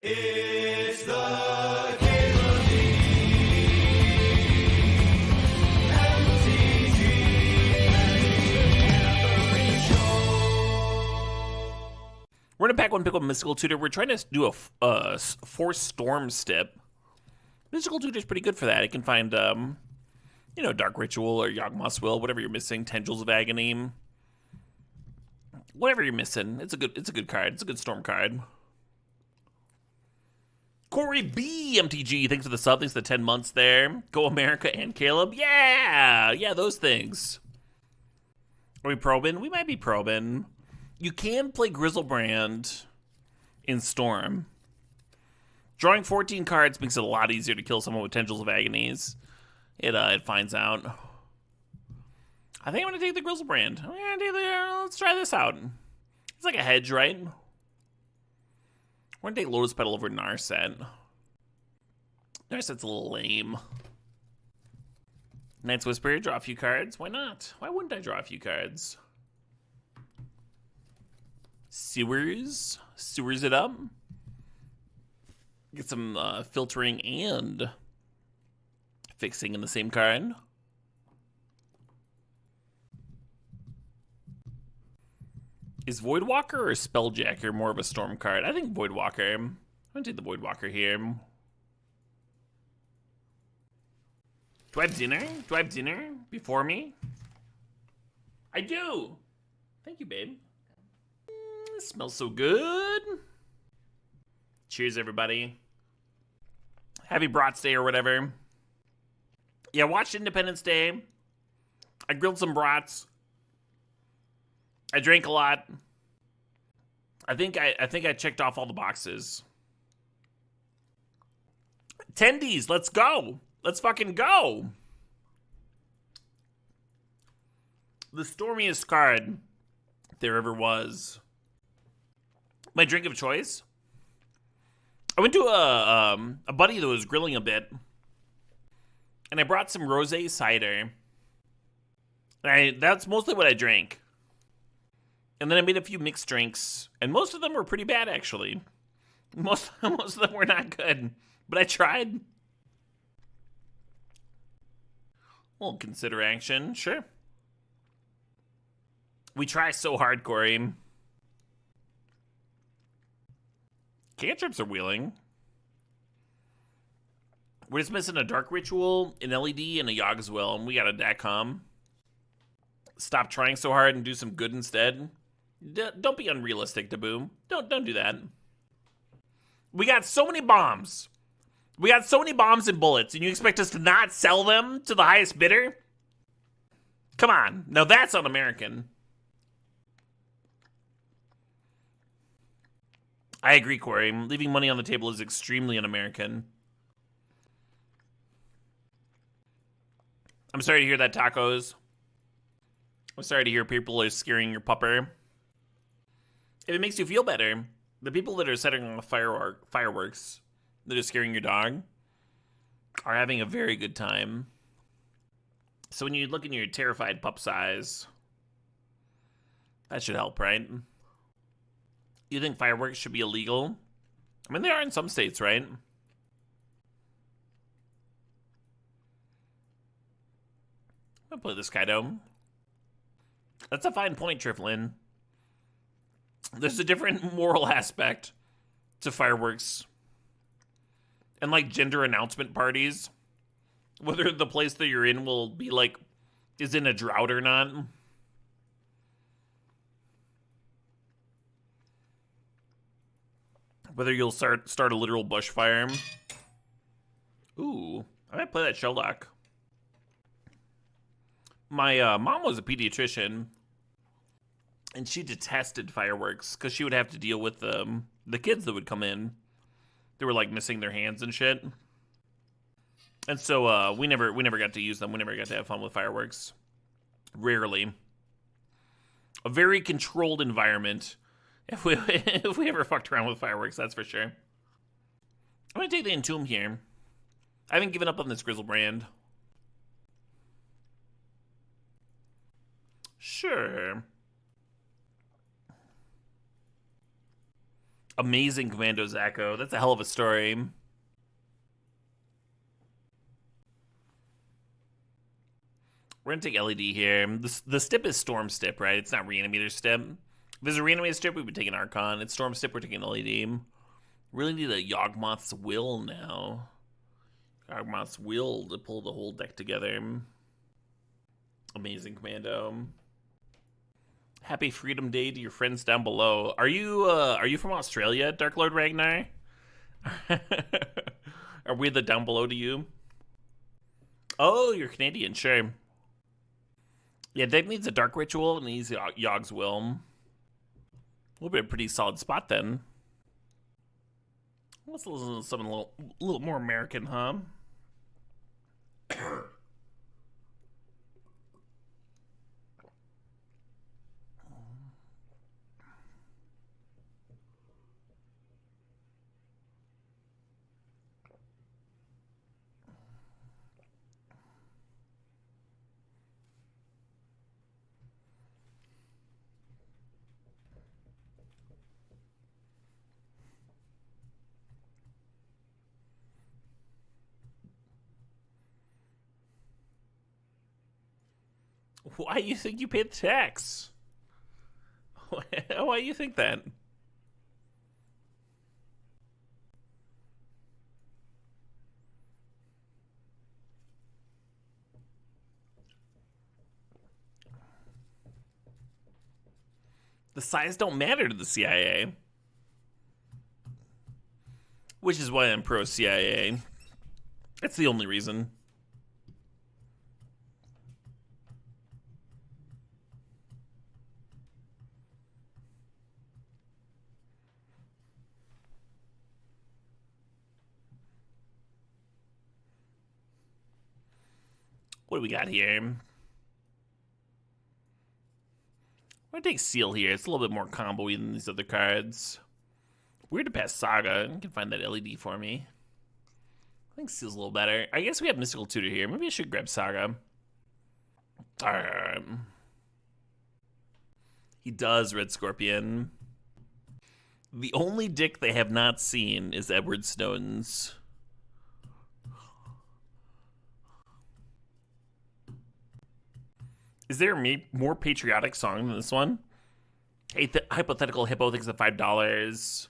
It's the Caleb We're gonna pack one pick with Mystical Tutor. We're trying to do a Force Storm stip. Mystical Tutor's pretty good for that. It can find, Dark Ritual or Yawgmoth's Will, whatever you're missing. Tendrils of Agony, whatever you're missing. It's a good card. It's a good Storm card. Corey B. MTG, thanks for the sub. Thanks for the 10 months there. Go America and Caleb. Yeah, those things. Are we probing? We might be probing. You can play Grizzlebrand in Storm. Drawing 14 cards makes it a lot easier to kill someone with Tendrils of Agonies. It finds out. I think I'm going to take the Grizzlebrand. Let's try this out. It's like a hedge, right? We're going to take Lotus Petal over Narset. Narset's a little lame. Knight's Whisper, draw a few cards. Why not? Why wouldn't I draw a few cards? Sewers it up. Get some filtering and fixing in the same card. Is Voidwalker or Spelljacker more of a Storm card? I think Voidwalker. I'm gonna take the Voidwalker here. Do I have dinner? Do I have dinner before me? I do. Thank you, babe. It smells so good. Cheers, everybody. Happy Brats Day or whatever. Yeah, watched Independence Day. I grilled some brats. I drank a lot. I think I checked off all the boxes. Tendies, let's go. Let's fucking go. The stormiest card there ever was. My drink of choice. I went to a buddy that was grilling a bit, and I brought some rosé cider. That's mostly what I drank. And then I made a few mixed drinks, and most of them were pretty bad, actually. Most of them were not good, but I tried. We'll consider action, sure. We try so hard, Corey. Cantrips are wheeling. We're just missing a Dark Ritual, an LED, and a Yog's Will, and we got a DACOM. Stop trying so hard and do some good instead. Don't be unrealistic, Daboom. Don't do that. We got so many bombs. We got so many bombs and bullets, and you expect us to not sell them to the highest bidder? Come on. Now that's un-American. I agree, Corey. Leaving money on the table is extremely un-American. I'm sorry to hear that, Tacos. I'm sorry to hear people are scaring your pupper. If it makes you feel better, the people that are setting off fireworks that are scaring your dog are having a very good time. So when you look in your terrified pup's eyes, that should help, right? You think fireworks should be illegal? I mean, they are in some states, right? I'm gonna play this Kaido. That's a fine point, Triflin. There's a different moral aspect to fireworks. And like gender announcement parties. Whether the place that you're in will be like, is in a drought or not. Whether you'll start a literal bushfire. Ooh, I might play that Sheldock. My mom was a pediatrician, and she detested fireworks because she would have to deal with the kids that would come in. They were like missing their hands and shit, and so we never got to use them. We never got to have fun with fireworks. Rarely. A very controlled environment. If we ever fucked around with fireworks, that's for sure. I'm gonna take the Entomb here. I haven't given up on this Grizzlebrand. Sure. Amazing Commandos Echo. That's a hell of a story. We're gonna take LED here. The Stip is Storm Stip, right? It's not Reanimator Stip. If there's a Reanimator Stip, we would take an Archon. It's Storm Stip, we're taking LED. Really need a Yawgmoth's Will now. Yawgmoth's Will to pull the whole deck together. Amazing Commando. Happy Freedom Day to your friends down below. Are you from Australia, Dark Lord Ragnar? Are we the down below to you? Oh, you're Canadian, sure. Yeah, deck needs a Dark Ritual and needs Yogg's Will. We'll be a pretty solid spot then. Let's listen to something a little more American, huh? Why do you think you paid the tax? Why do you think that? The size don't matter to the CIA. Which is why I'm pro CIA. That's the only reason. What do we got here? I'm gonna take Seal here. It's a little bit more combo-y than these other cards. Weird to pass Saga. You can find that LED for me. I think Seal's a little better. I guess we have Mystical Tutor here. Maybe I should grab Saga. He does, Red Scorpion. The only dick they have not seen is Edward Snowden's. Is there a more patriotic song than this one? Hey, Hypothetical Hippo thinks it's $5.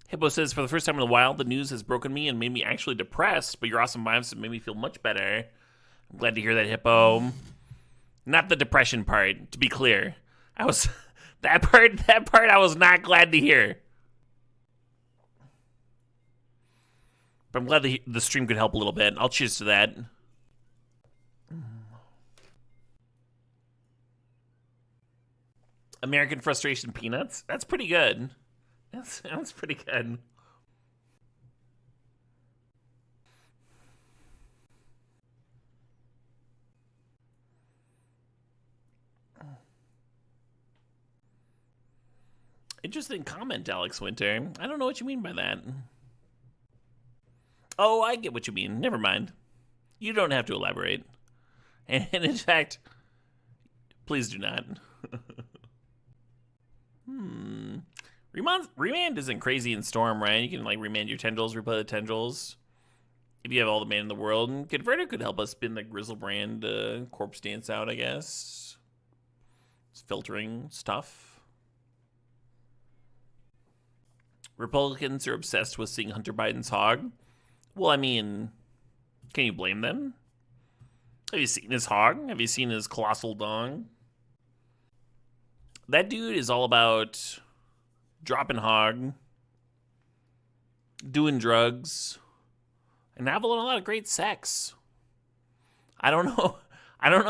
Hippo says, for the first time in a while, the news has broken me and made me actually depressed, but your awesome vibes have made me feel much better. I'm glad to hear that, Hippo. Not the depression part, to be clear. I was that part I was not glad to hear. But I'm glad the stream could help a little bit. I'll cheers to that. American Frustration Peanuts? That's pretty good. That's pretty good. Interesting comment, Alex Winter. I don't know what you mean by that. Oh, I get what you mean. Never mind. You don't have to elaborate. And in fact, please do not. Remand isn't crazy in Storm, right? You can like remand your tendrils, replay the tendrils. If you have all the mana in the world, and Converter could help us spin the Grizzlebrand Corpse Dance out, I guess. It's filtering stuff. Republicans are obsessed with seeing Hunter Biden's hog. Well, I mean, can you blame them? Have you seen his hog? Have you seen his colossal dong? That dude is all about dropping hog, doing drugs, and having a lot of great sex. I don't know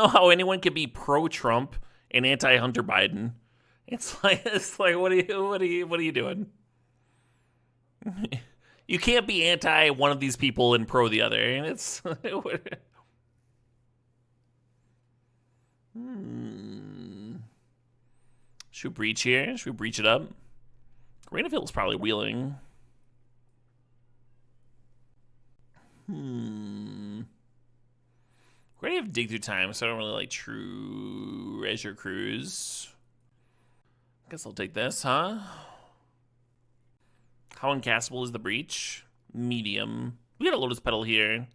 how anyone could be pro-Trump and anti-Hunter Biden. It's like what are you doing? You can't be anti one of these people and pro the other. And it's Should we breach here? Should we breach it up? Rainfield's probably wheeling. We're gonna have dig through time, so I don't really like true Treasure Cruise. Guess I'll take this, huh? How uncastable is the Breach? Medium. We got a Lotus Petal here.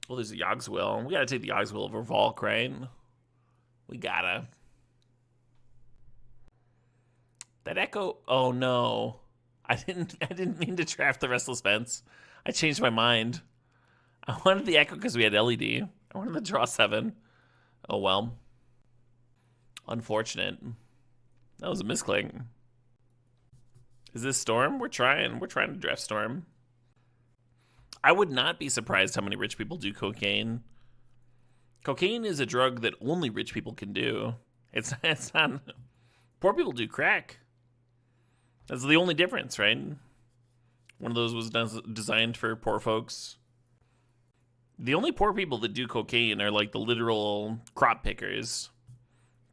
Well, there's a Yogg's Will. We gotta take the Yogg's Will over Volk, right? We gotta. That Echo. Oh no, I didn't mean to draft the Restless Fence. I changed my mind. I wanted the Echo because we had LED. I wanted to draw 7. Oh well. Unfortunate. That was a misclick. Is this Storm? We're trying to draft Storm. I would not be surprised how many rich people do cocaine. Cocaine is a drug that only rich people can do. It's not. Poor people do crack. That's the only difference, right? One of those was designed for poor folks. The only poor people that do cocaine are like the literal crop pickers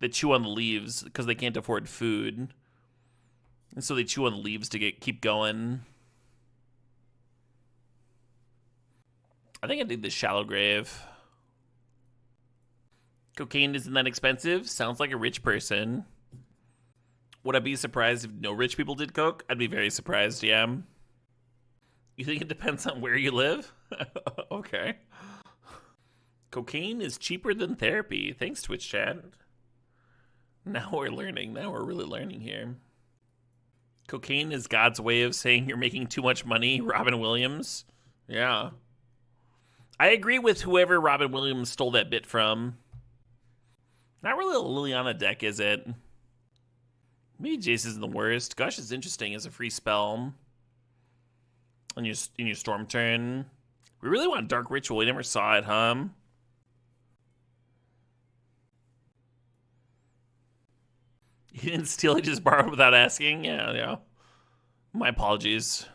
that chew on the leaves because they can't afford food. And so they chew on the leaves to keep going. I think I did the Shallow Grave. Cocaine isn't that expensive. Sounds like a rich person. Would I be surprised if no rich people did coke? I'd be very surprised, yeah. You think it depends on where you live? Okay. Cocaine is cheaper than therapy. Thanks, Twitch chat. Now we're learning. Now we're really learning here. Cocaine is God's way of saying you're making too much money, Robin Williams. Yeah. I agree with whoever Robin Williams stole that bit from. Not really a Liliana deck, is it? Maybe Jace isn't the worst. Gush is interesting as a free spell. In your Storm turn. We really want Dark Ritual. We never saw it, huh? He didn't steal, he just borrowed without asking? Yeah. My apologies.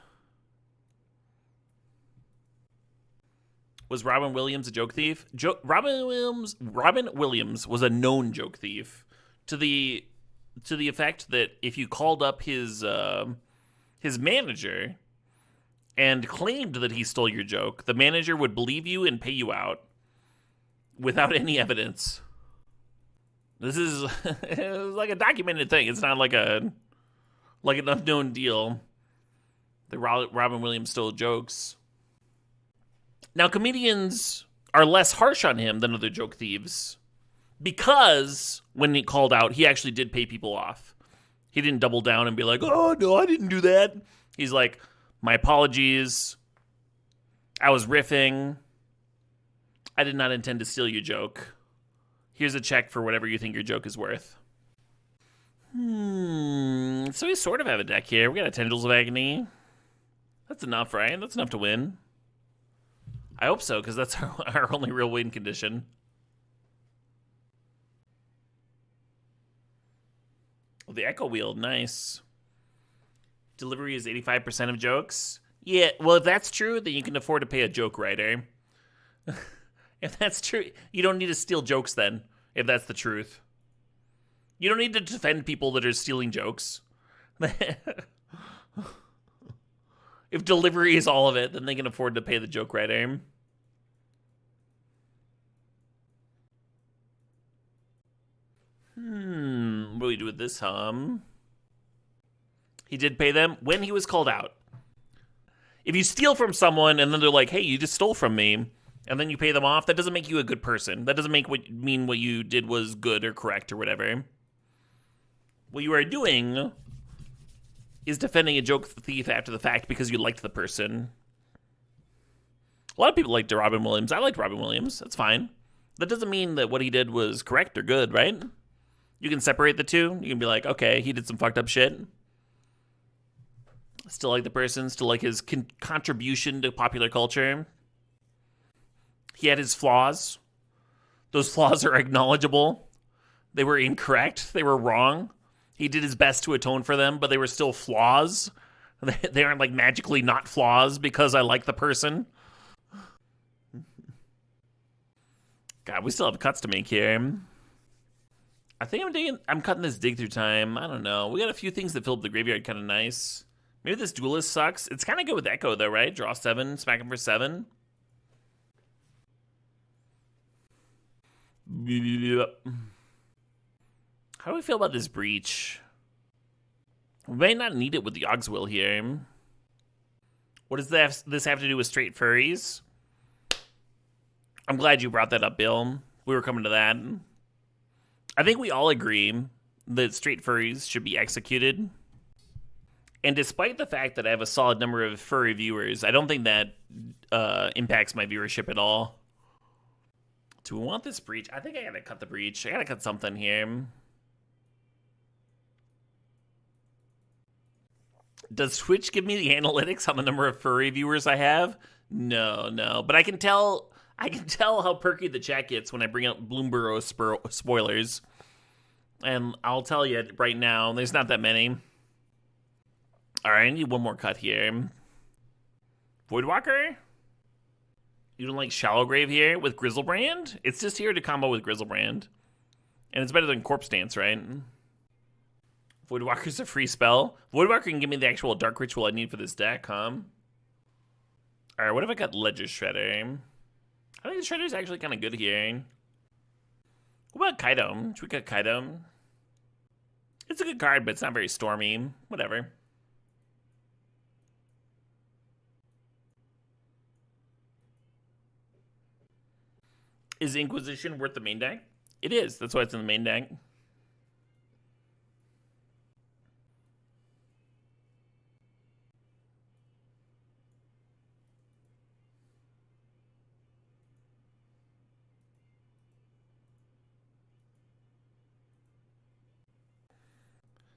Was Robin Williams a joke thief? Robin Williams was a known joke thief to the effect that if you called up his manager and claimed that he stole your joke, the manager would believe you and pay you out without any evidence. This is like a documented thing. It's not like an unknown deal that Robin Williams stole jokes. Now, comedians are less harsh on him than other joke thieves because when he called out, he actually did pay people off. He didn't double down and be like, oh, no, I didn't do that. He's like, my apologies. I was riffing. I did not intend to steal your joke. Here's a check for whatever you think your joke is worth. So we sort of have a deck here. We got a Tendrils of Agony. That's enough, right? That's enough to win. I hope so, because that's our only real win condition. Oh, the Echo Wheel, nice. Delivery is 85% of jokes. Yeah, well, if that's true, then you can afford to pay a joke writer. If that's true, you don't need to steal jokes then, if that's the truth. You don't need to defend people that are stealing jokes. If delivery is all of it, then they can afford to pay the joke writer. What do we do with this, He did pay them when he was called out. If you steal from someone and then they're like, hey, you just stole from me, and then you pay them off, that doesn't make you a good person. That doesn't mean what you did was good or correct or whatever. What you are doing is defending a joke thief after the fact because you liked the person. A lot of people liked Robin Williams. I liked Robin Williams. That's fine. That doesn't mean that what he did was correct or good, right? You can separate the two. You can be like, okay, he did some fucked up shit. Still like the person. Still like his contribution to popular culture. He had his flaws. Those flaws are acknowledgeable. They were incorrect. They were wrong. He did his best to atone for them, but they were still flaws. They aren't like magically not flaws because I like the person. God, we still have cuts to make here. I think I'm cutting this dig through time. I don't know. We got a few things that fill up the graveyard kind of nice. Maybe this duelist sucks. It's kind of good with Echo though, right? Draw 7, smack him for 7. How do we feel about this breach? We may not need it with the Ogswill here. What does this have to do with straight furries? I'm glad you brought that up, Bill. We were coming to that. I think we all agree that straight furries should be executed. And despite the fact that I have a solid number of furry viewers, I don't think that impacts my viewership at all. Do we want this breach? I think I gotta cut the breach. I gotta cut something here. Does Twitch give me the analytics on the number of furry viewers I have? No. But I can tell how perky the chat gets when I bring up Bloomburrow spoilers. And I'll tell you right now, there's not that many. Alright, I need one more cut here. Voidwalker? You don't like Shallow Grave here with Grizzlebrand? It's just here to combo with Grizzlebrand. And it's better than Corpse Dance, right? Voidwalker's a free spell. Voidwalker can give me the actual Dark Ritual I need for this deck, huh? Alright, what if I got Ledger Shredder? I think the Shredder's actually kind of good here. What about Kaido? Should we cut Kaido? It's a good card, but it's not very stormy. Whatever. Is Inquisition worth the main deck? It is. That's why it's in the main deck.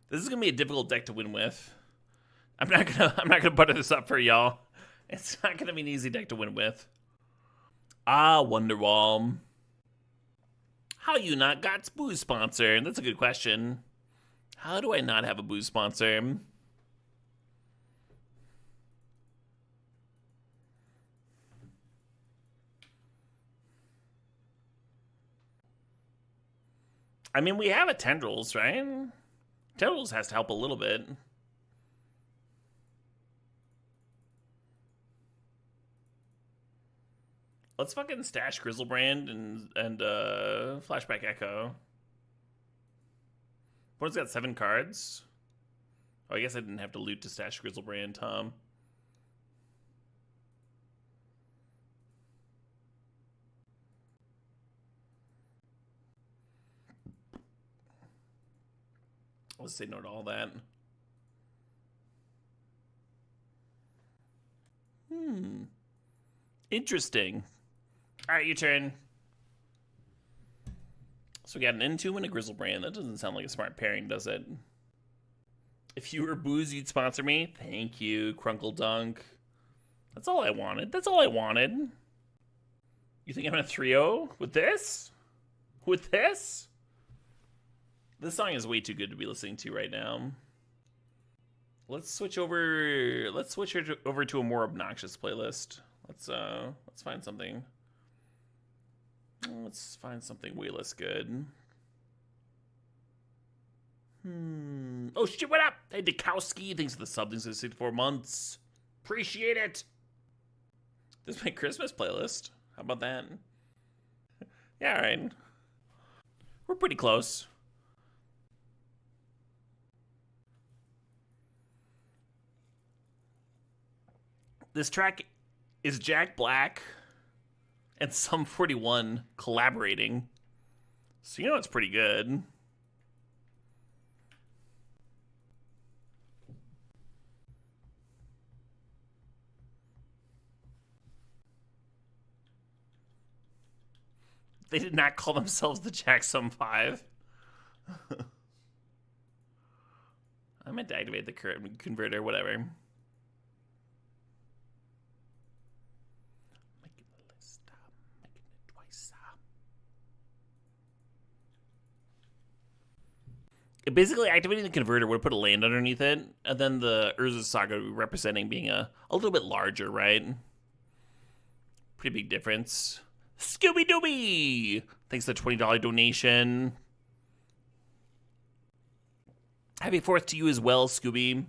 This is gonna be a difficult deck to win with. I'm not gonna butter this up for y'all. It's not gonna be an easy deck to win with. Ah, Wonderwall. How you not got booze sponsor? That's a good question. How do I not have a booze sponsor? I mean, we have a Tendrils, right? Tendrils has to help a little bit. Let's fucking stash Grizzlebrand and Flashback Echo. Opponent's got 7 cards. Oh, I guess I didn't have to loot to stash Grizzlebrand, Tom. Let's say no to all that. Interesting. Alright, your turn. So we got an Entomb and a Grizzlebrand. That doesn't sound like a smart pairing, does it? If you were booze, you'd sponsor me? Thank you, Crunkle Dunk. That's all I wanted. That's all I wanted. You think I'm in a 3-0 with this? With this? This song is way too good to be listening to right now. Let's switch over. Let's switch it over to a more obnoxious playlist. Let's find something. Let's find something way less good. Oh shit! What up? Hey Dikowski, thanks for the sub. Thanks for the 64 months. Appreciate it. This is my Christmas playlist. How about that? Yeah, all right. We're pretty close. This track is Jack Black and Sum 41 collaborating. So you know it's pretty good. They did not call themselves the Jack Sum 5. I meant to activate the current converter, whatever. Basically, activating the converter would put a land underneath it, and then the Urza Saga representing being a little bit larger, right? Pretty big difference. Scooby Dooby! Thanks for the $20 donation. Happy 4th to you as well, Scooby.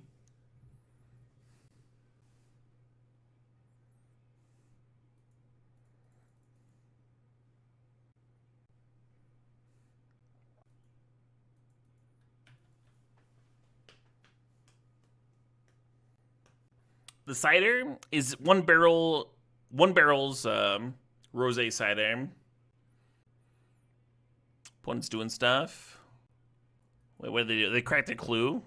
The cider is one barrel's rosé cider. One's doing stuff. Wait, what did they do? They cracked a clue?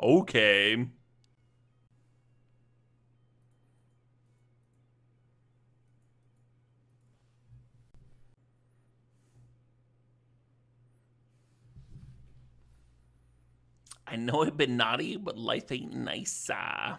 Okay. I know I've been naughty, but life ain't nice. Yeah.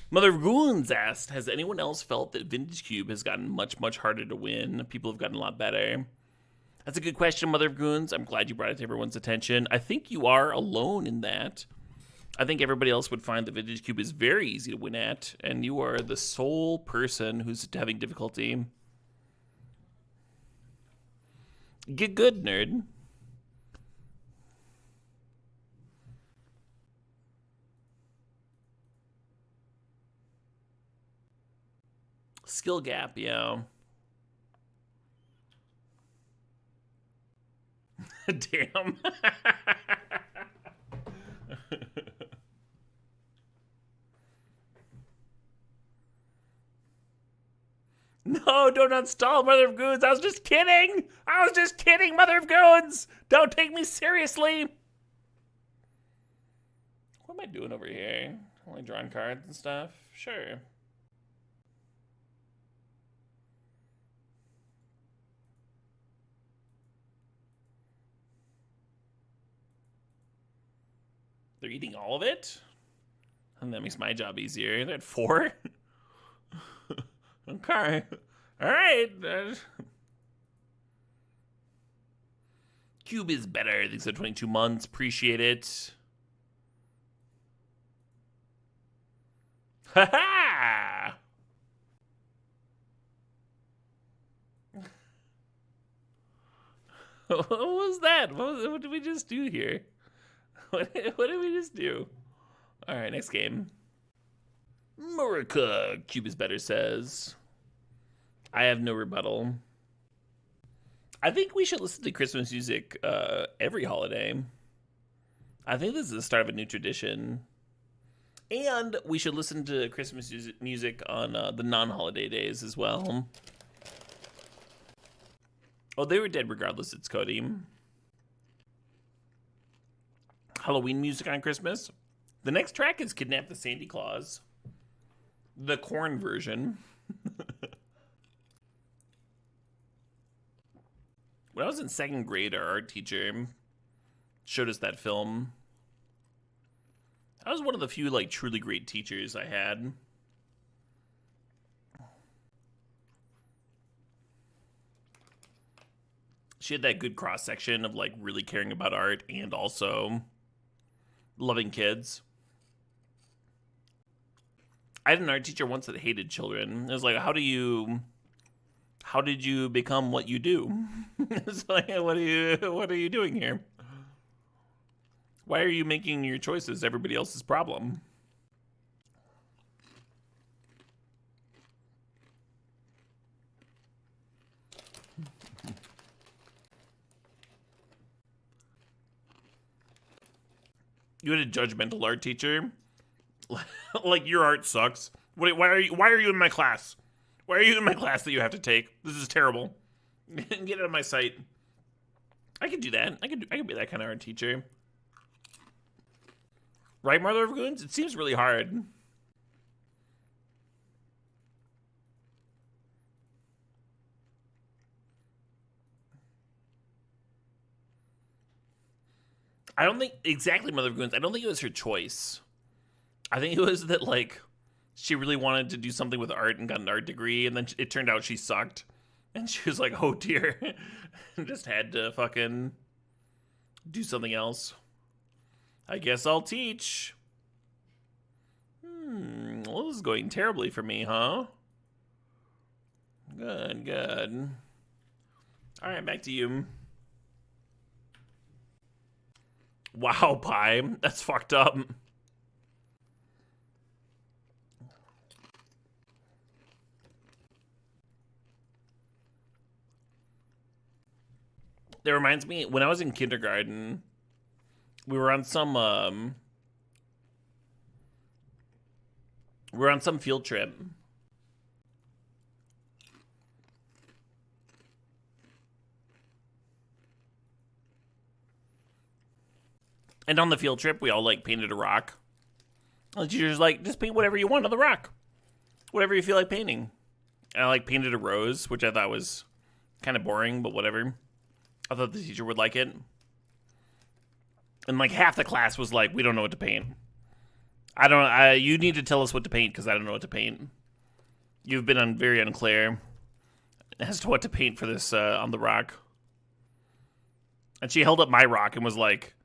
Mother of Goons asked, has anyone else felt that Vintage Cube has gotten much, much harder to win? People have gotten a lot better. That's a good question, Mother of Goons. I'm glad you brought it to everyone's attention. I think you are alone in that. I think everybody else would find that Vintage Cube is very easy to win at, and you are the sole person who's having difficulty. Get good, nerd. Skill gap, yeah. Damn. No, don't uninstall Mother of Goons. I was just kidding. Mother of Goons. Don't take me seriously. What am I doing over here? Only drawing cards and stuff? Sure. They're eating all of it? And that makes my job easier. They're at 4? Okay. All right. Cube is better. Thanks for 22 months. Appreciate it. Ha ha! What was that? What did we just do here? What did we just do? All right, next game. Murica, Cube is better says. I have no rebuttal. I think we should listen to Christmas music every holiday. I think this is the start of a new tradition. And we should listen to Christmas music on the non-holiday days as well. Oh, they were dead regardless, it's Cody. Halloween music on Christmas. The next track is Kidnap the Sandy Claus. The corn version. When I was in 2nd grade, our art teacher showed us that film. That was one of the few, like, truly great teachers I had. She had that good cross-section of, like, really caring about art and also loving kids. I had an art teacher once that hated children. It was like, how did you become what you do? It's like, what are you doing here? Why are you making your choices everybody else's problem? You had a judgmental art teacher? Like, your art sucks. Why are you in my class? Why are you in my class that you have to take? This is terrible. Get out of my sight. I could do that. I could be that kind of art teacher. Right, Mother of Goons? It seems really hard. I don't think exactly Mother of Goons. I don't think it was her choice. I think it was that, like, she really wanted to do something with art and got an art degree, and then it turned out she sucked. And she was like, oh dear. And just had to fucking do something else. I guess I'll teach. Well, this is going terribly for me, huh? Good, good. All right, back to you. Wow, pie. That's fucked up. That reminds me, when I was in kindergarten, we were on some field trip. And on the field trip, we all like painted a rock. The teacher's like, just paint whatever you want on the rock. Whatever you feel like painting. And I like painted a rose, which I thought was kind of boring, but whatever. I thought the teacher would like it. And like half the class was like, we don't know what to paint. You need to tell us what to paint because I don't know what to paint. You've been very unclear as to what to paint for this on the rock. And she held up my rock and was like,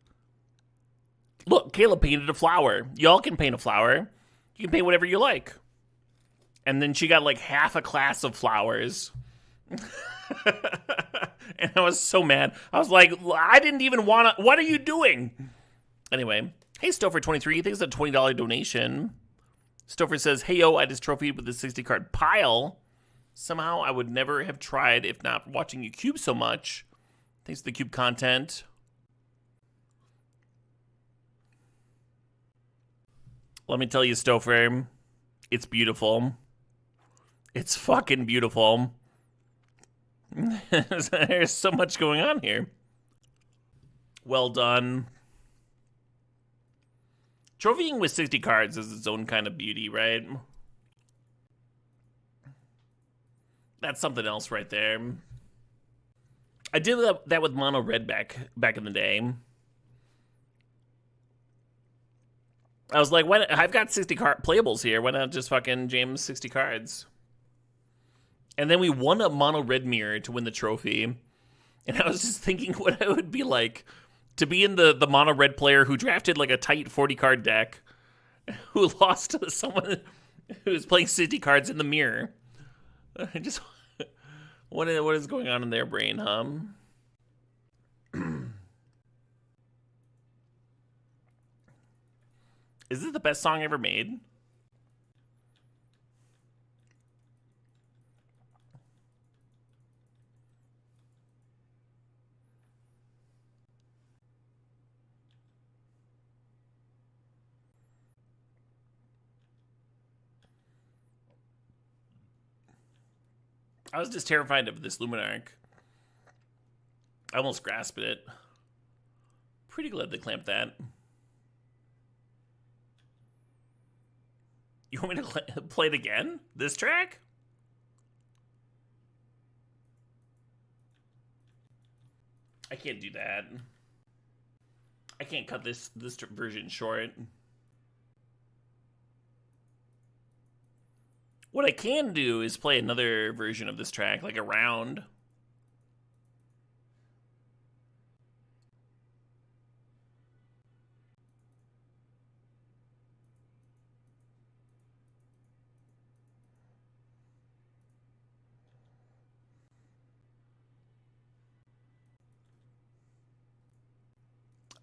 look, Caleb painted a flower. Y'all can paint a flower. You can paint whatever you like. And then she got like half a class of flowers. And I was so mad. I was like, I didn't even want to. What are you doing? Anyway, hey, Stouffer23, thanks for the $20 donation. Stouffer says, hey, yo, I just trophied with the 60-card pile. Somehow I would never have tried if not watching you cube so much. Thanks for the cube content. Let me tell you, Stouffer, it's beautiful. It's fucking beautiful. There's so much going on here. Well done. Trophying with 60 cards is its own kind of beauty, right? That's something else right there. I did that with mono red back in the day. I was like, I've got 60 card playables here. Why not just fucking jam 60 cards? And then we won a mono red mirror to win the trophy. And I was just thinking what it would be like to be in the mono red player who drafted like a tight 40 card deck, who lost to someone who was playing 60 cards in the mirror. Just what is going on in their brain, huh? Is this the best song ever made? I was just terrified of this Luminarch. I almost grasped it. Pretty glad they clamped that. You want me to play it again? This track? I can't do that. I can't cut this version short. What I can do is play another version of this track, like a round.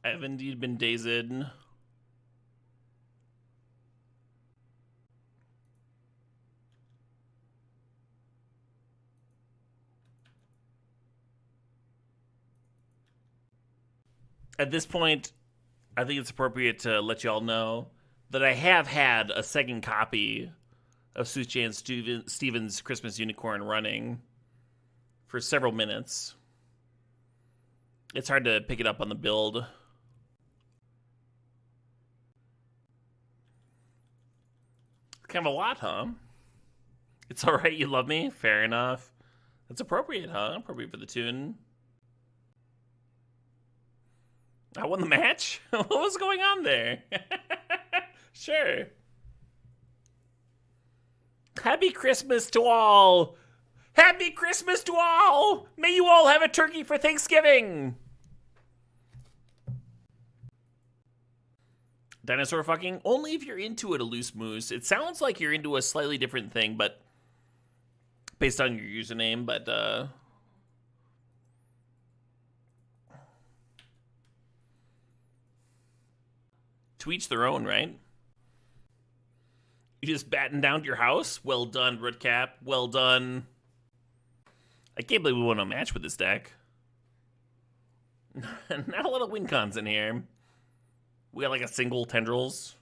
I have indeed been dazed. At this point, I think it's appropriate to let y'all know that I have had a second copy of Suchan Stevens' Christmas Unicorn running for several minutes. It's hard to pick it up on the build. Kind of a lot, huh? It's alright, you love me? Fair enough. That's appropriate, huh? Appropriate for the tune. I won the match? What was going on there? Sure. Happy Christmas to all! Happy Christmas to all! May you all have a turkey for Thanksgiving! Dinosaur fucking? Only if you're into it, a loose moose. It sounds like you're into a slightly different thing, but based on your username, but to each their own, right? You just batten down your house? Well done, Rootcap. Well done. I can't believe we won a match with this deck. Not a lot of win cons in here. We got like a single tendrils.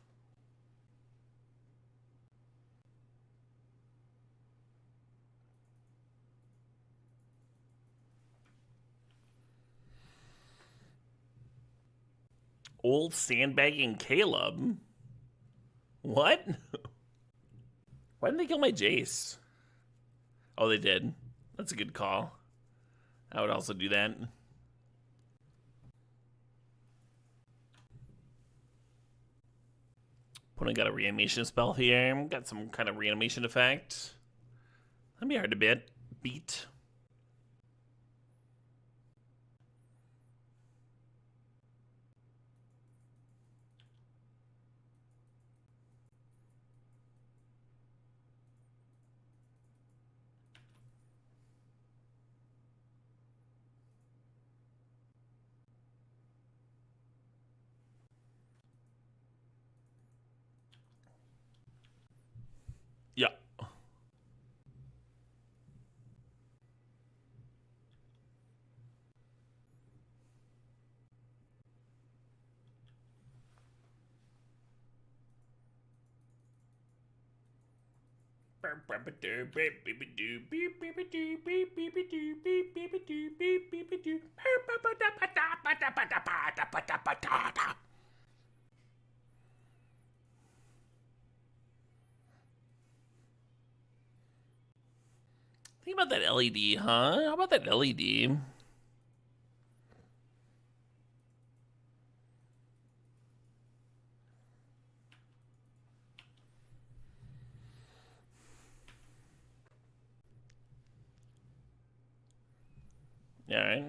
Old sandbagging Caleb. What? Why didn't they kill my Jace? Oh, they did. That's a good call. I would also do that. Opponent got a reanimation spell here. Got some kind of reanimation effect. That'd be hard to beat. Yeah. Think about that LED, huh? How about that LED? Yeah, right?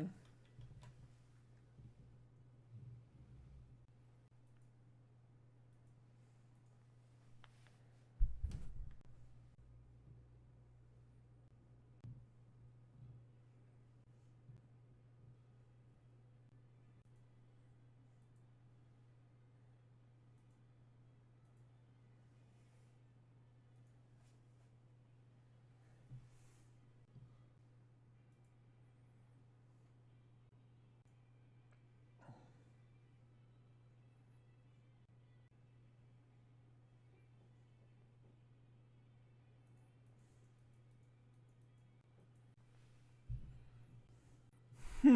So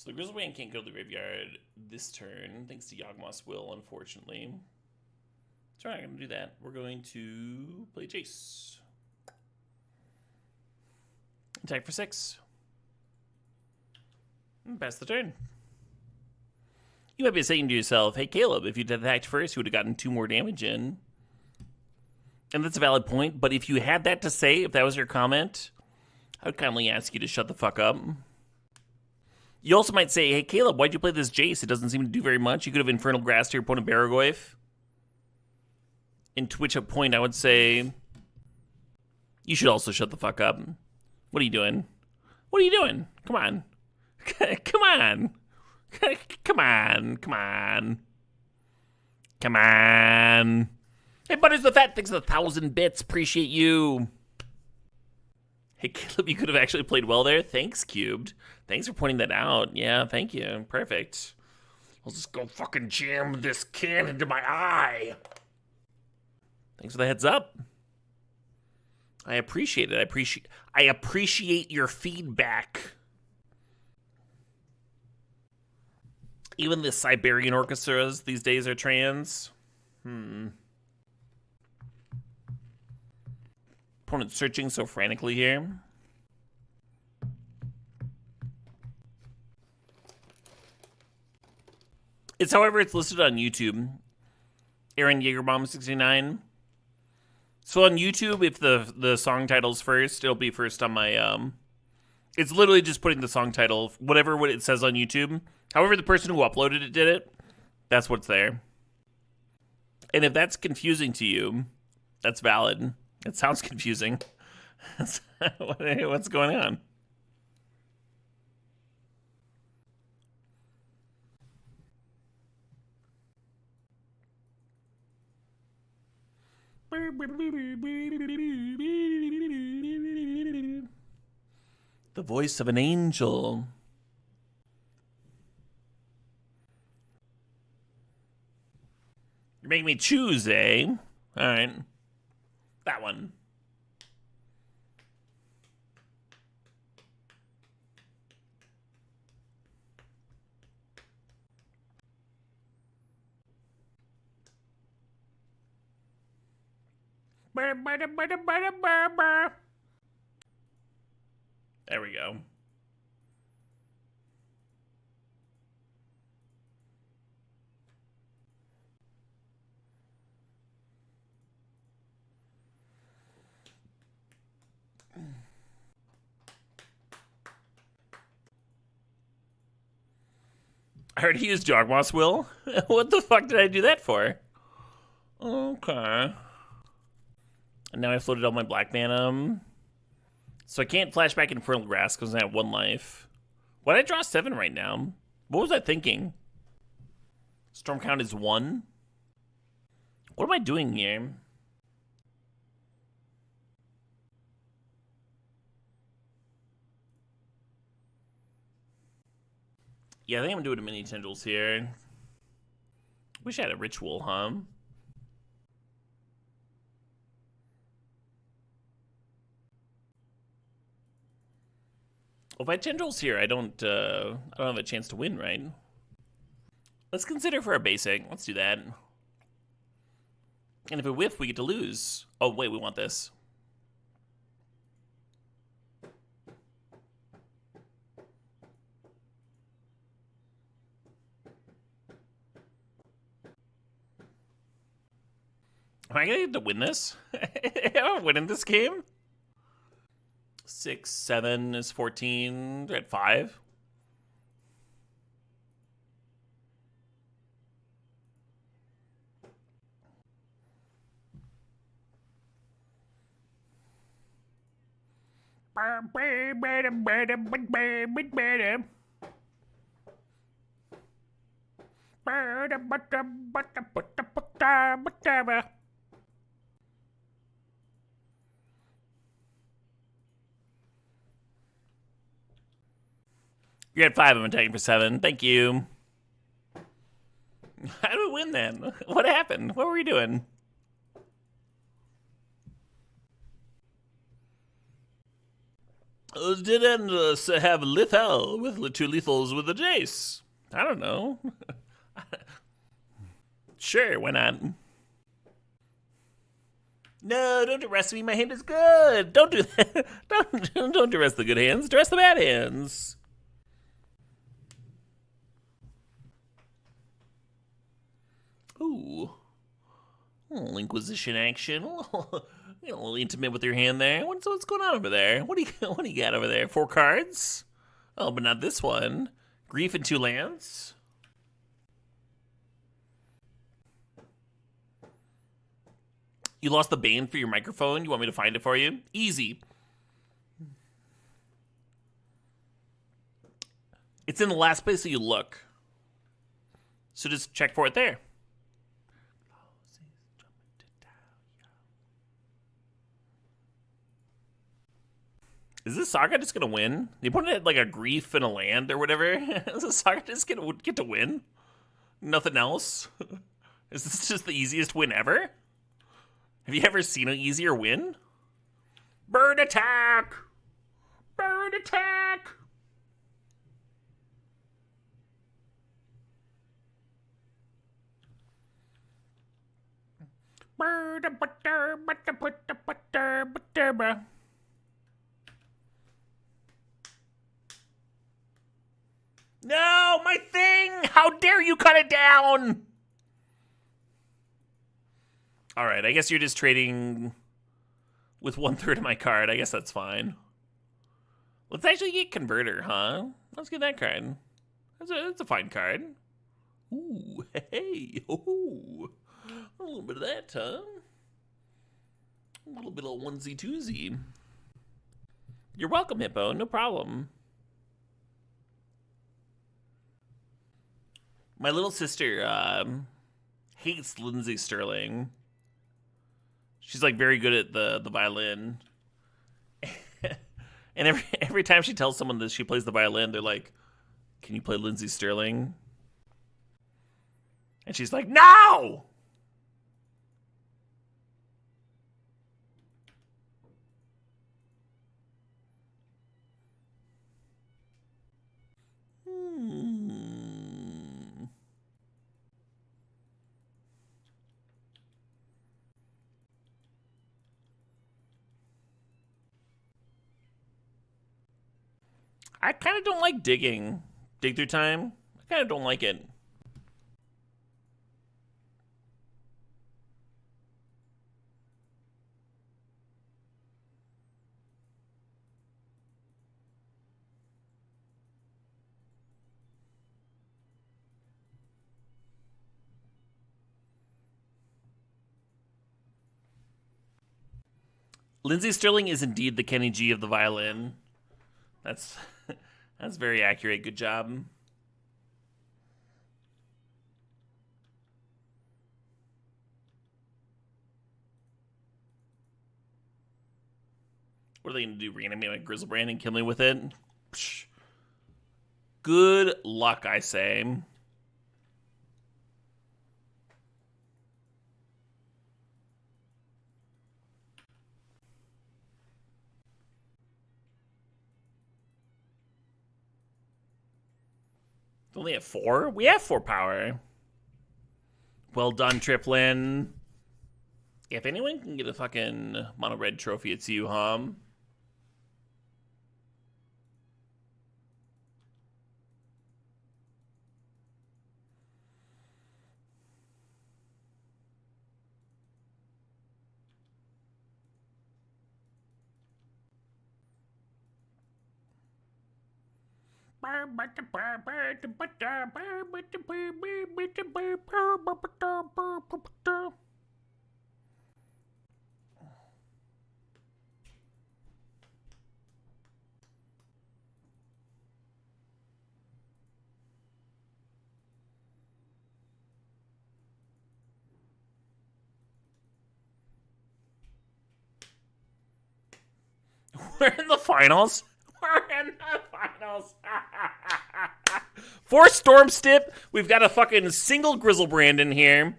the Grizzlywand can't go to the graveyard this turn, thanks to Yawgmoth's Will, unfortunately. So we're not going to do that. We're going to play Jace. Attack for 6. And pass the turn. You might be saying to yourself, hey Caleb, if you'd attacked first, you would have gotten 2 more damage in. And that's a valid point, but if you had that to say, if that was your comment, I would kindly ask you to shut the fuck up. You also might say, hey, Caleb, why'd you play this Jace? It doesn't seem to do very much. You could have Infernal Grass to your opponent Barragoyf. And to which a point I would say, you should also shut the fuck up. What are you doing? What are you doing? Come on. Come on. Come on. Come on. Come on. Hey, Butters the Fat, thanks for the 1,000 bits. Appreciate you. Hey, Caleb, you could have actually played well there. Thanks, Cubed. Thanks for pointing that out. Yeah, thank you. Perfect. I'll just go fucking jam this can into my eye. Thanks for the heads up. I appreciate it. I appreciate your feedback. Even the Siberian orchestras these days are trans. Opponent searching so frantically here. However, it's listed on YouTube. Aaron Jaegerbomb 69. So on YouTube, if the song title's first, it'll be first on my It's literally just putting the song title, whatever what it says on YouTube. However, the person who uploaded it did it. That's what's there. And if that's confusing to you, that's valid. It sounds confusing. What's going on? The voice of an angel. You're making me choose, eh? All right. That one. There we go. I already used Jogmoss Will. What the fuck did I do that for? Okay. And now I floated all my Black Mana. So I can't flash back Infernal Grass because I have 1 life. Why did I draw 7 right now? What was I thinking? Storm count is 1? What am I doing here? Yeah, I think I'm doing a mini tendrils here. Wish I had a ritual, huh? Well, if I tendrils here, I don't have a chance to win, right? Let's consider for a basic. Let's do that. And if we whiff, we get to lose. Oh, wait, we want this. Am I gonna get to win this? Am I winning this game? 6, 7 is 14. They're at 5. You're at 5. I'm attacking for 7. Thank you. How do we win then? What happened? What were we doing? Didn't have lethal with 2 lethals with the Jace. I don't know. Sure, why not? No, don't arrest me. My hand is good. Don't do that. Don't arrest the good hands. Arrest the bad hands. Ooh. A little Inquisition action. A little intimate with your hand there. What's going on over there? What do you got over there? 4 cards? Oh, but not this one. Grief and 2 lands. You lost the Bane for your microphone? You want me to find it for you? Easy. It's in the last place that you look. So just check for it there. Is this Saga just gonna win? The opponent had like a grief and a land or whatever. Is this Saga just gonna get to win? Nothing else? Is this just the easiest win ever? Have you ever seen an easier win? Bird attack! Bird attack! Bird butter, butter, butter, butter, butter. No, my thing! How dare you cut it down? All right, I guess you're just trading with 1/3 of my card. I guess that's fine. Let's actually get Converter, huh? Let's get that card. That's a fine card. Ooh, hey, ooh. A little bit of that, huh? A little bit of onesie twosie. You're welcome, Hippo. No problem. My little sister hates Lindsay Sterling. She's like very good at the violin. And every time she tells someone that she plays the violin, they're like, "Can you play Lindsay Sterling?" And she's like, "No!" I kind of don't like digging. Dig through time? I kind of don't like it. Lindsay Sterling is indeed the Kenny G of the violin. That's very accurate. Good job. What are they going to do? Reanimate my Grizzlebrand and kill me with it? Psh. Good luck, I say. Only at 4? We have 4 power. Well done, Triplin. If anyone can get a fucking mono red trophy, it's you, huh? We're in the finals. We're in the finals. For Storm Stip, we've got a fucking single Grizzlebrand in here.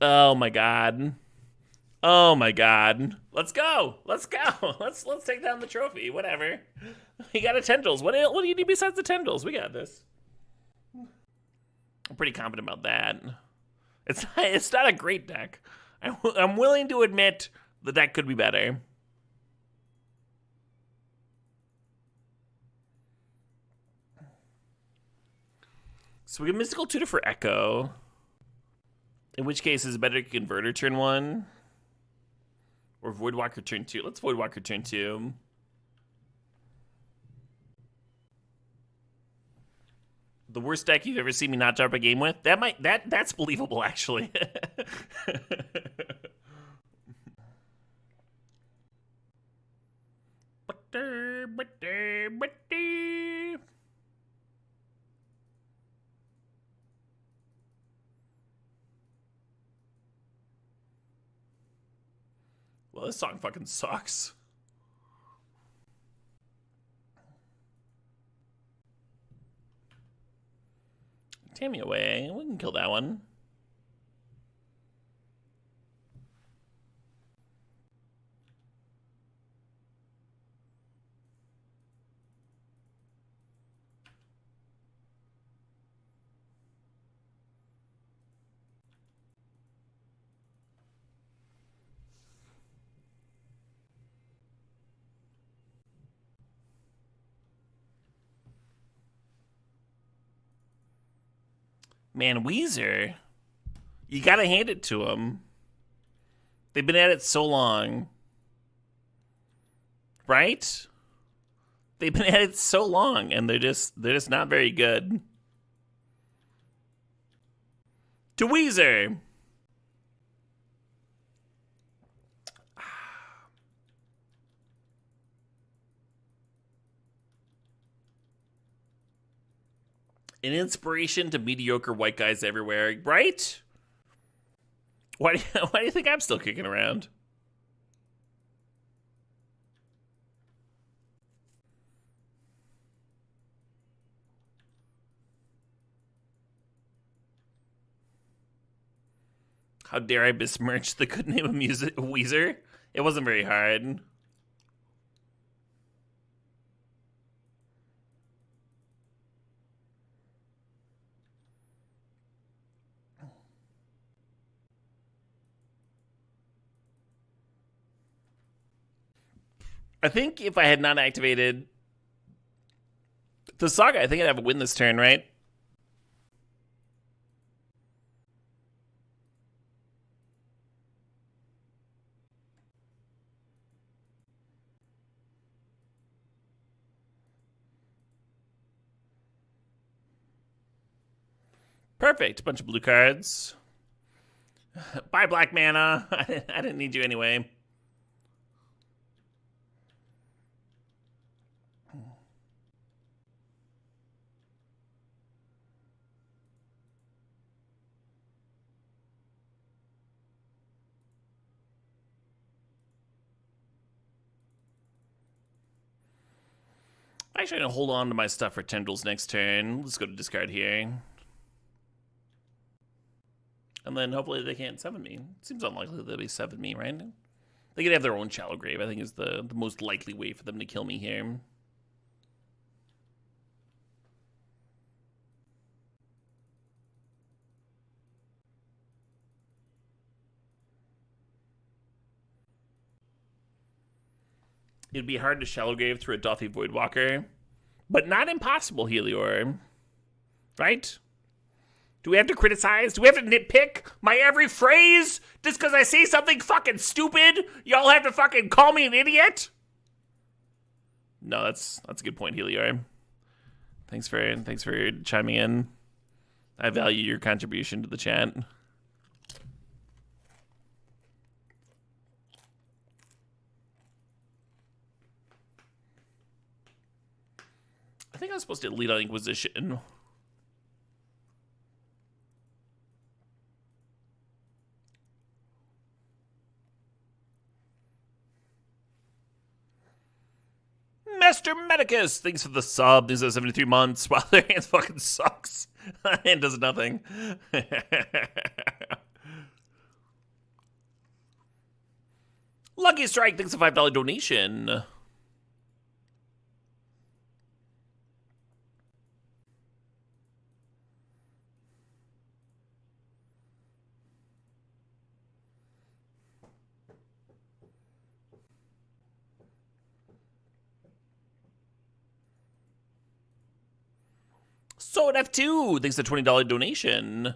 Oh my god. Oh my god. Let's go. Let's go. Let's take down the trophy. Whatever. You got a Tendrils. What do you need besides the Tendrils? We got this. I'm pretty confident about that. It's not a great deck. I'm willing to admit the deck could be better. So we get Mystical Tutor for Echo. In which case, is it better to Converter turn 1? Or Voidwalker turn 2? Let's Voidwalker turn 2. The worst deck you've ever seen me not drop a game with? That's believable, actually. Well, this song fucking sucks. Tammy away. We can kill that one. Man, Weezer, you gotta hand it to them. They've been at it so long. Right? They've been at it so long, and they're just not very good. To Weezer. An inspiration to mediocre white guys everywhere, right? Why do you think I'm still kicking around? How dare I besmirch the good name of music Weezer? It wasn't very hard. I think if I had not activated the saga, I think I'd have a win this turn, right? Perfect. Bunch of blue cards. Bye, black mana. I didn't need you anyway. Actually, I'm going to hold on to my stuff for Tendrils next turn. Let's go to discard here. And then hopefully they can't summon me. Seems unlikely they'll be summon me, right? They could have their own Shallow Grave, I think is the most likely way for them to kill me here. It'd be hard to Shallow Grave through a Dothy Voidwalker, but not impossible, Helior. Right? Do we have to criticize? Do we have to nitpick my every phrase just because I say something fucking stupid? Y'all have to fucking call me an idiot? No, that's a good point, Helior. Thanks for chiming in. I value your contribution to the chat. I think I was supposed to lead on Inquisition. Master Medicus, thanks for the sub. These are 73 months. Wow, their hand fucking sucks. And does nothing. Lucky Strike, thanks for $5 donation. So at F2, thanks for the $20 donation.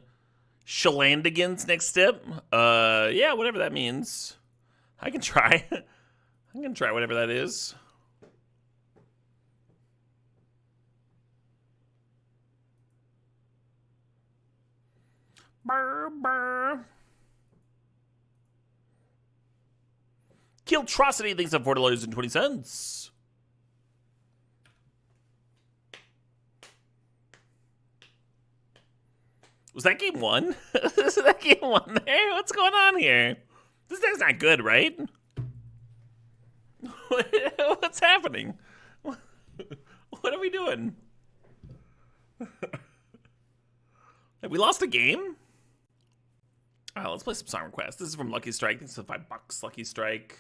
Shalandigans next step. Yeah, whatever that means. I can try. I'm gonna try whatever that is. Brr, brr. Killtrocity thinks of $4.20. Was that game one? Is that game one there? What's going on here? This deck's not good, right? What's happening? What are we doing? Have we lost a game? Oh, let's play some Song Request. This is from Lucky Strike. This is $5. Lucky Strike.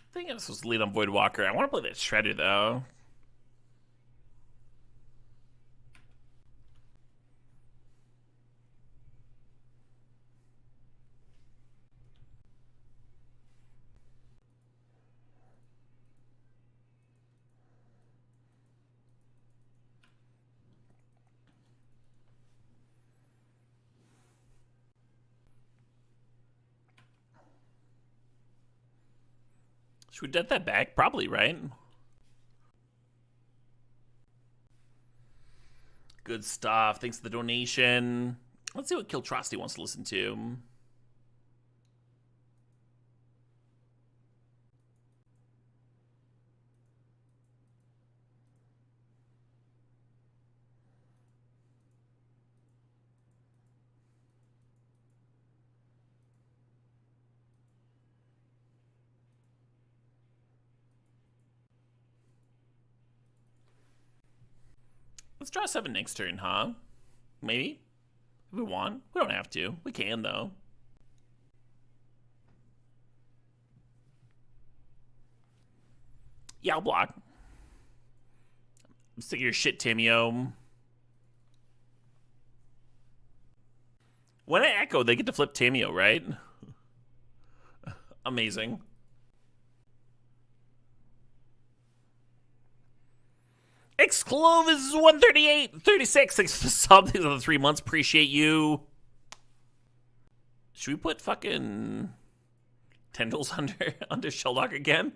I think I'm supposed to lead on Voidwalker. I want to play that Shredder, though. Should we get that back? Probably, right? Good stuff. Thanks for the donation. Let's see what Kiltrosity wants to listen to. Let's draw 7 next turn, huh? Maybe? If we want. We don't have to. We can, though. Yeah, I'll block. I'm sick of your shit, Tamio. When I echo, they get to flip Tamio, right? Amazing. Exclove is 138, 36. Thanks for something on the 3 months. Appreciate you. Should we put fucking tendrils under Shelldock again?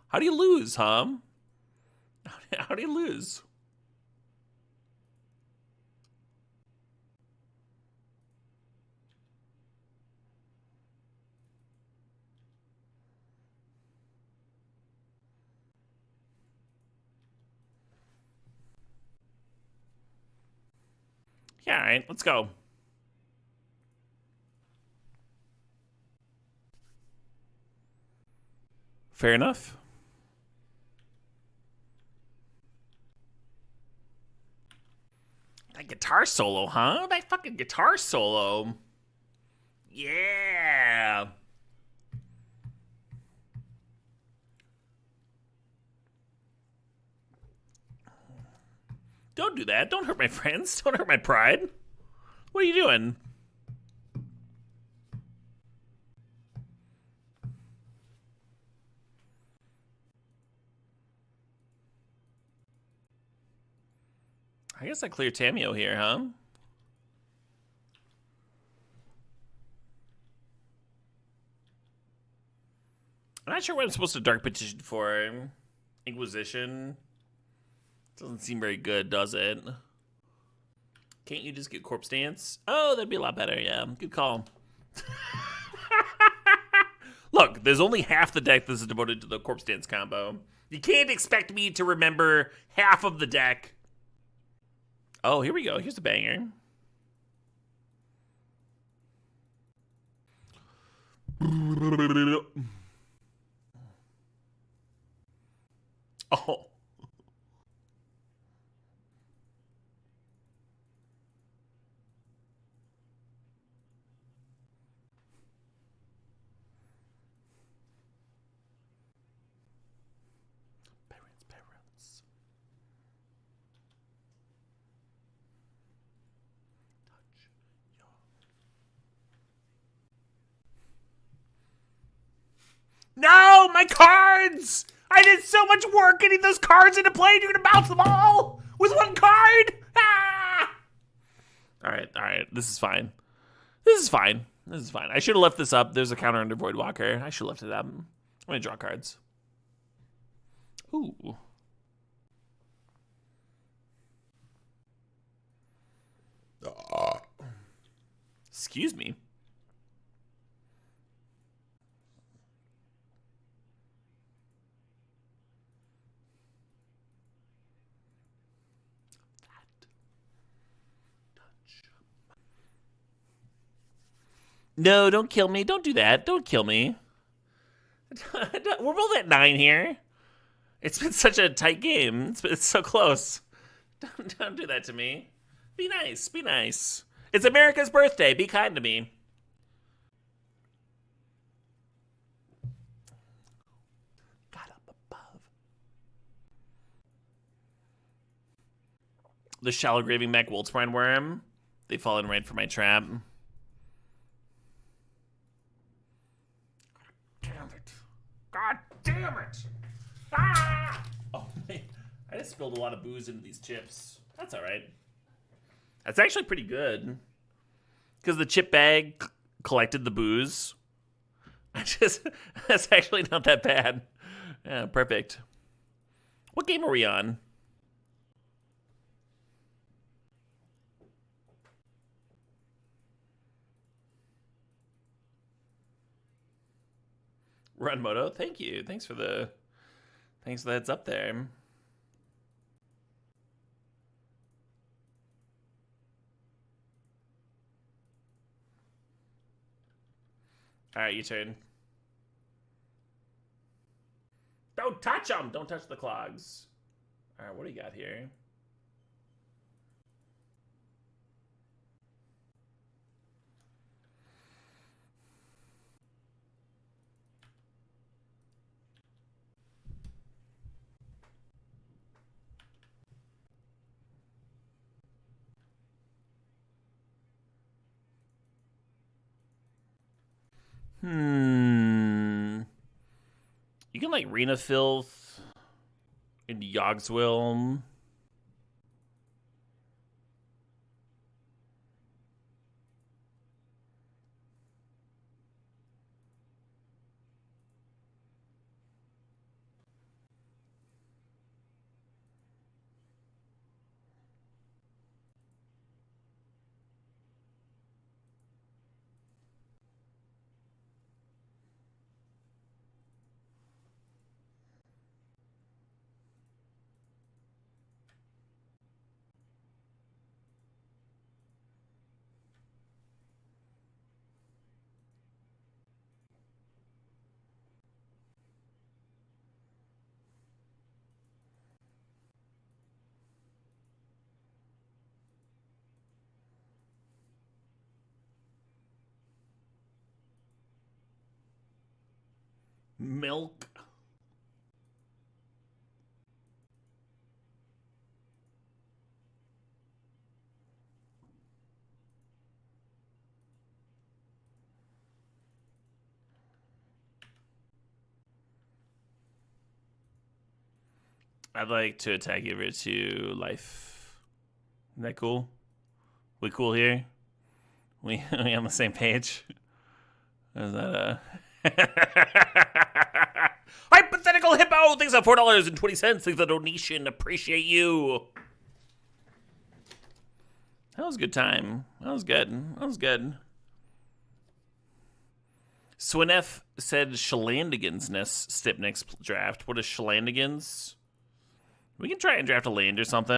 How do you lose, huh? How do you lose? Yeah, all right, let's go. Fair enough. That guitar solo, huh? That fucking guitar solo. Yeah. Don't do that. Don't hurt my friends. Don't hurt my pride. What are you doing? I guess I clear Tamio here, huh? I'm not sure what I'm supposed to dark petition for. Inquisition. Doesn't seem very good, does it? Can't you just get Corpse Dance? Oh, that'd be a lot better, yeah. Good call. Look, there's only half the deck that's devoted to the Corpse Dance combo. You can't expect me to remember half of the deck. Oh, here we go. Here's a banger. Oh. Parents. Touch your... No, my cards! I did so much work getting those cards into play, and you're gonna bounce them all with one card? Ah! Alright, this is fine. This is fine. I should have left this up. There's a counter under Voidwalker. I should have left it up. I'm gonna draw cards. Ooh. Excuse me. No, don't kill me. Don't do that. Don't kill me. We're both at 9 here. It's been such a tight game. It's so close. Don't do that to me. Be nice. Be nice. It's America's birthday. Be kind to me. Got up above. The shallow graving Mac Wolfsbrine worm. They fall in right for my trap. God damn it! Ah! Oh, man. I just spilled a lot of booze into these chips. That's alright. That's actually pretty good. Because the chip bag collected the booze. That's actually not that bad. Yeah, perfect. What game are we on? Run Moto. Thank you. Thanks for the heads up there. All right, you turn. Don't touch them. Don't touch the clogs. All right, what do you got here? You can like Rena Filth into Yogswilm. Milk. I'd like to attack over to life. Isn't that cool? We cool here? We on the same page? Is that Hypothetical Hippo! Thanks for $4.20. Thanks for the donation. Appreciate you. That was a good time. That was good. That was good. Swinef said Shalandigans next draft. What is Shalandigans? We can try and draft a land or something.